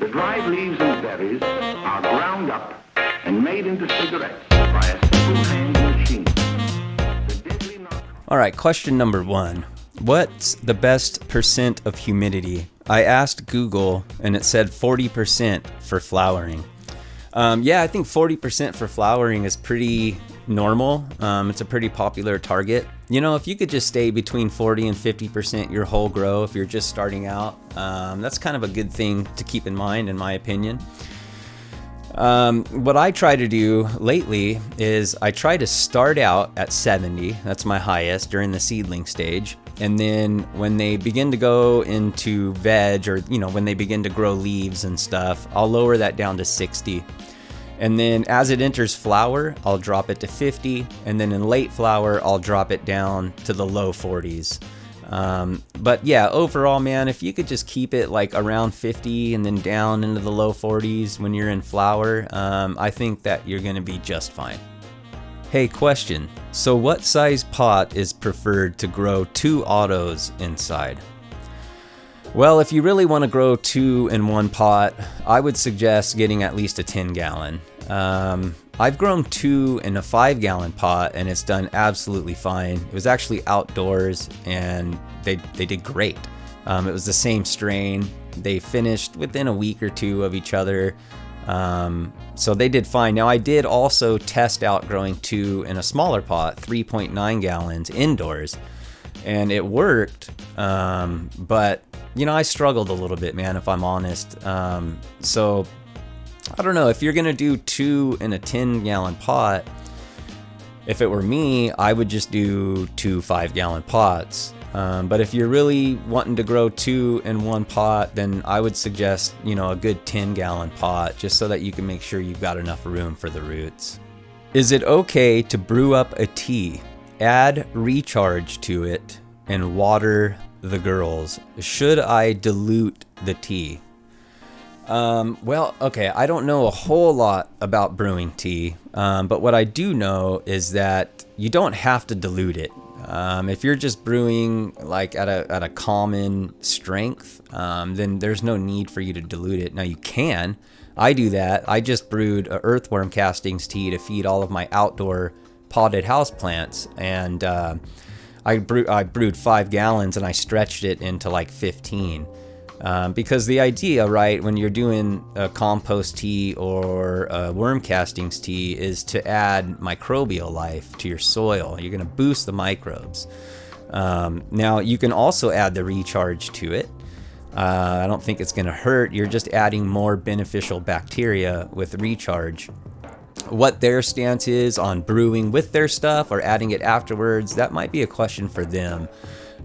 The dried leaves and berries are ground up and made into cigarettes by a simple hand machine. The deadly All right, question number 1. What's the best percent of humidity? I asked Google and it said 40% for flowering. Yeah, I think 40% for flowering is pretty normal. It's a pretty popular target. You know, if you could just stay between 40 and 50% your whole grow if you're just starting out, that's kind of a good thing to keep in mind, in my opinion. What I try to do lately is I try to start out at 70. That's my highest during the seedling stage. And then when they begin to go into veg, or, you know, when they begin to grow leaves and stuff, I'll lower that down to 60. And then as it enters flower, I'll drop it to 50. And then in late flower, I'll drop it down to the low 40s. But yeah, overall, man, if you could just keep it like around 50 and then down into the low 40s when you're in flower, I think that you're going to be just fine. Hey, question. So what size pot is preferred to grow 2 autos inside? Well, if you really want to grow 2 in one pot, I would suggest getting at least a 10-gallon. I've grown 2 in a 5-gallon pot and it's done absolutely fine. It was actually outdoors and they did great. It was the same strain. They finished within a week or 2 of each other. So they did fine. Now I did also test out growing 2 in a smaller pot, 3.9 gallons indoors, and it worked. But you know, I struggled a little bit, man, if I'm honest. So I don't know, if you're gonna do 2 in a 10-gallon pot, if it were me, I would just do 2 5-gallon pots. But if you're really wanting to grow 2 in one pot, then I would suggest, you know, a good 10-gallon pot, just so that you can make sure you've got enough room for the roots. Is it okay to brew up a tea, add recharge to it, and water the girls? Should I dilute the tea? Well, okay, I don't know a whole lot about brewing tea, but what I do know is that you don't have to dilute it. If you're just brewing like at a common strength, then there's no need for you to dilute it. Now you can. I do that. I just brewed a earthworm castings tea to feed all of my outdoor potted house plants, and I brewed 5 gallons and I stretched it into like 15. Because the idea, right, when you're doing a compost tea or a worm castings tea is to add microbial life to your soil. You're going to boost the microbes. Now, you can also add the recharge to it. I don't think it's going to hurt. You're just adding more beneficial bacteria with recharge. What their stance is on brewing with their stuff or adding it afterwards, that might be a question for them.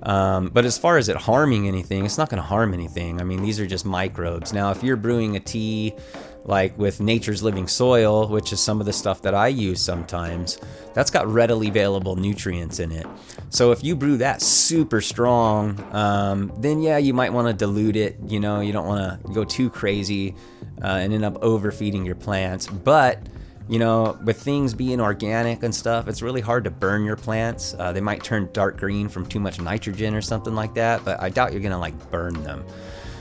But as far as it harming anything, it's not going to harm anything. I mean, these are just microbes. Now, if you're brewing a tea like with Nature's Living Soil, which is some of the stuff that I use sometimes, that's got readily available nutrients in it. So if you brew that super strong, then yeah, you might want to dilute it. You know, you don't want to go too crazy and end up overfeeding your plants. But you know, with things being organic and stuff, it's really hard to burn your plants. They might turn dark green from too much nitrogen or something like that, but I doubt you're gonna like burn them.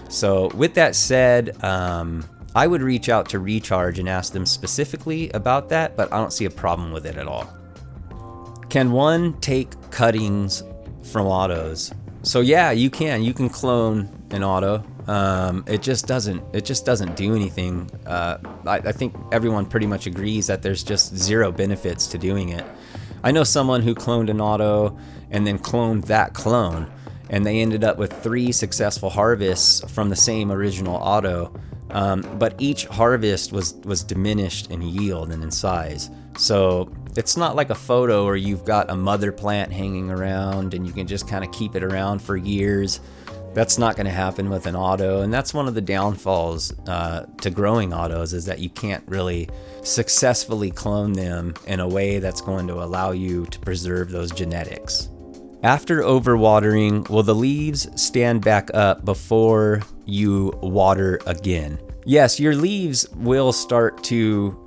So with that said, I would reach out to Recharge and ask them specifically about that, but I don't see a problem with it at all. Can one take cuttings from autos? So yeah, you can clone an auto. It just doesn't do anything. I think everyone pretty much agrees that there's just zero benefits to doing it. I know someone who cloned an auto and then cloned that clone, and they ended up with 3 successful harvests from the same original auto. But each harvest was diminished in yield and in size. So it's not like a photo where you've got a mother plant hanging around and you can just kind of keep it around for years. That's not going to happen with an auto, and that's one of the downfalls to growing autos, is that you can't really successfully clone them in a way that's going to allow you to preserve those genetics. After overwatering, will the leaves stand back up before you water again? Yes, your leaves will start to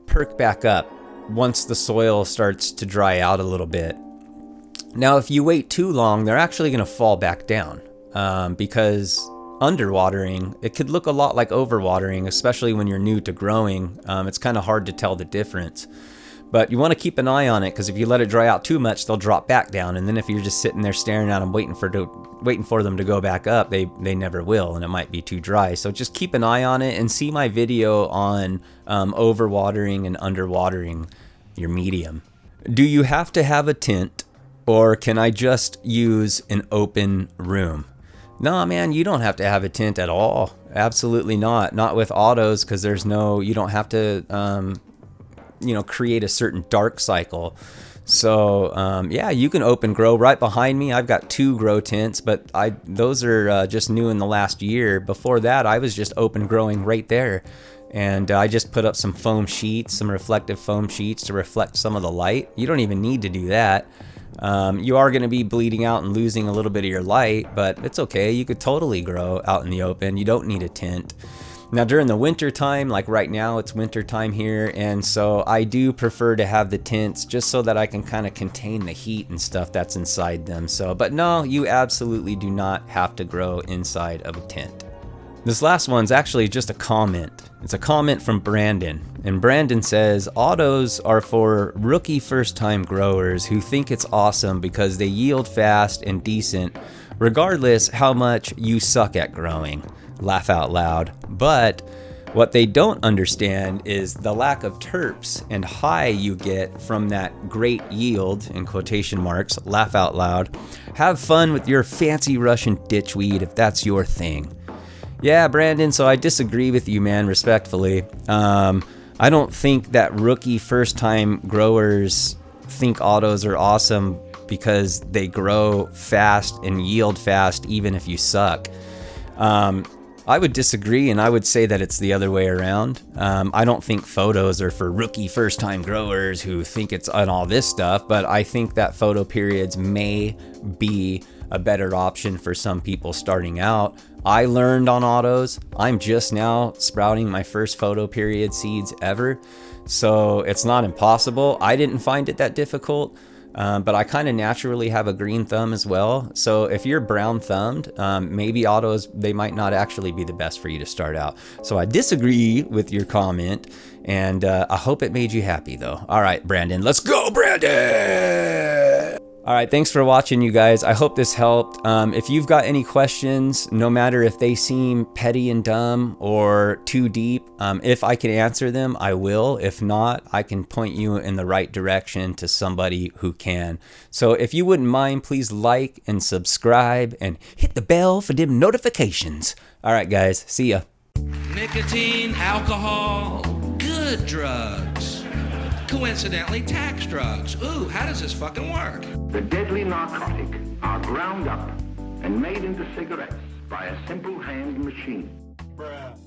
perk back up once the soil starts to dry out a little bit. Now, if you wait too long, they're actually going to fall back down. Because underwatering, it could look a lot like overwatering, especially when you're new to growing. It's kind of hard to tell the difference. But you want to keep an eye on it, because if you let it dry out too much, they'll drop back down. And then if you're just sitting there staring at them, waiting for them to go back up, they never will, and it might be too dry. So just keep an eye on it and see my video on overwatering and underwatering your medium. Do you have to have a tint, or can I just use an open room? No, man, you don't have to have a tint at all. Absolutely not. Not with autos, because you don't have to create a certain dark cycle. So yeah, you can open grow. Right behind me, I've got 2 grow tints, but those are just new in the last year. Before that, I was just open growing right there. And I just put up some foam sheets, some reflective foam sheets to reflect some of the light. You don't even need to do that. You are going to be bleeding out and losing a little bit of your light, but it's okay. You could totally grow out in the open. You don't need a tint. Now during the winter time, like right now, it's winter time here, and so I do prefer to have the tints just so that I can kind of contain the heat and stuff that's inside them. But no, you absolutely do not have to grow inside of a tint. This last one's actually just a comment. It's a comment from Brandon, and Brandon says, autos are for rookie first-time growers who think it's awesome because they yield fast and decent, regardless how much you suck at growing. Laugh out loud. But what they don't understand is the lack of terps and high you get from that great yield, in quotation marks, laugh out loud. Have fun with your fancy Russian ditchweed if that's your thing. Yeah, Brandon, so I disagree with you, man, respectfully. I don't think that rookie first-time growers think autos are awesome because they grow fast and yield fast even if you suck. I would disagree, and I would say that it's the other way around. I don't think photos are for rookie first-time growers who think it's on all this stuff, but I think that photo periods may be a better option for some people starting out. I learned on autos. I'm just now sprouting my first photo period seeds ever, so it's not impossible. I didn't find it that difficult. But I kind of naturally have a green thumb as well. So if you're brown thumbed, maybe autos, they might not actually be the best for you to start out. So I disagree with your comment, and I hope it made you happy though. All right, Brandon, let's go, Brandon! All right, thanks for watching, you guys. I hope this helped. If you've got any questions, no matter if they seem petty and dumb or too deep, if I can answer them, I will. If not, I can point you in the right direction to somebody who can. So if you wouldn't mind, please like and subscribe and hit the bell for them notifications. All right, guys, see ya. Nicotine, alcohol, good drugs. Coincidentally, tax drugs. Ooh, how does this fucking work? The deadly narcotic are ground up and made into cigarettes by a simple hand machine. Bruh.